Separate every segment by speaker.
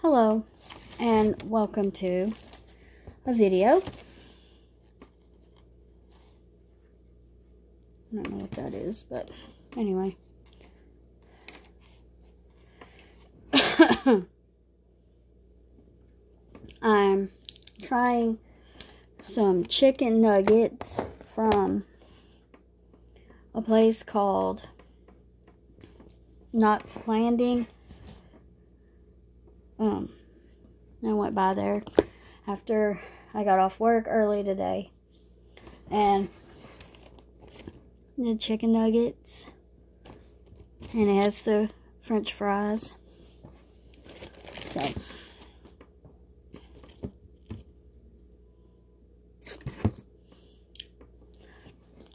Speaker 1: Hello, and welcome to a video. I don't know what that is, but anyway. I'm trying some chicken nuggets from a place called Knott's Landing. I went by there after I got off work early today, and the chicken nuggets, and it has the French fries. So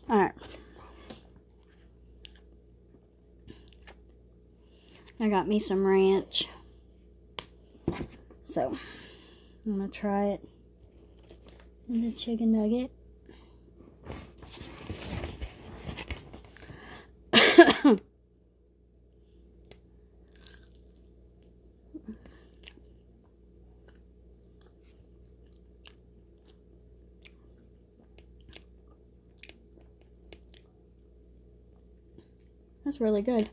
Speaker 1: alright, I got me some ranch. So, I'm going to try it in the chicken nugget. That's really good.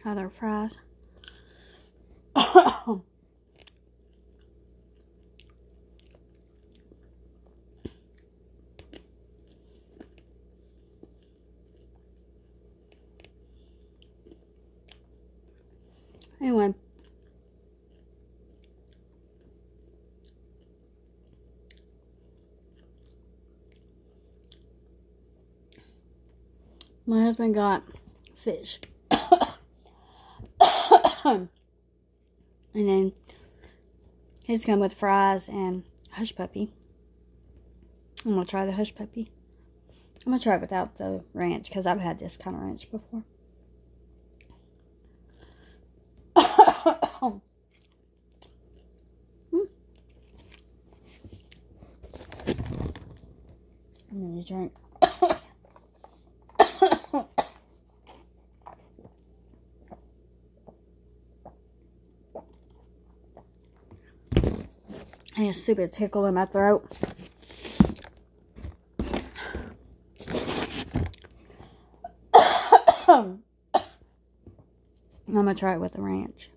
Speaker 1: How their fries. Anyway. My husband got fish. And then his come with fries and hush puppy. I'm going to try the hush puppy. I'm going to try it without the ranch because I've had this kind of ranch before. I'm going to drink. I have a stupid tickle in my throat. I'm going to try it with the ranch.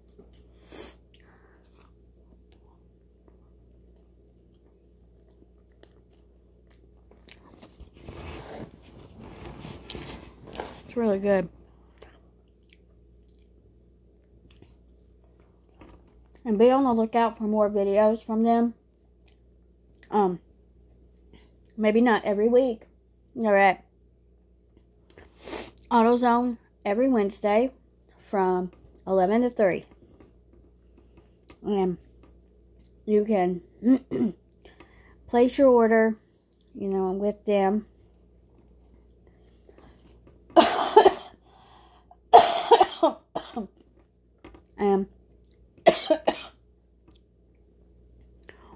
Speaker 1: It's really good. And be on the lookout for more videos from them. Maybe not every week. They're at AutoZone every Wednesday from 11 to 3. And you can place your order, you know, with them.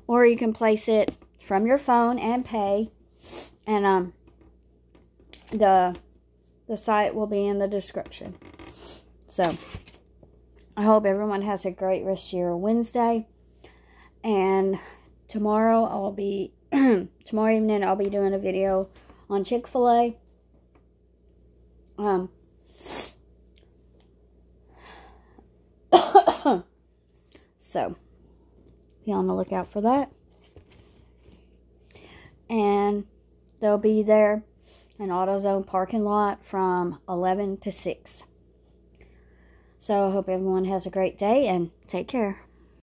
Speaker 1: Or you can place it from your phone and pay, and the site will be in the description. So I hope everyone has a great rest of your Wednesday, and tomorrow tomorrow evening I'll be doing a video on Chick-fil-A. So be on the lookout for that. And they'll be there in AutoZone parking lot from 11 to 6. So I hope everyone has a great day and take care.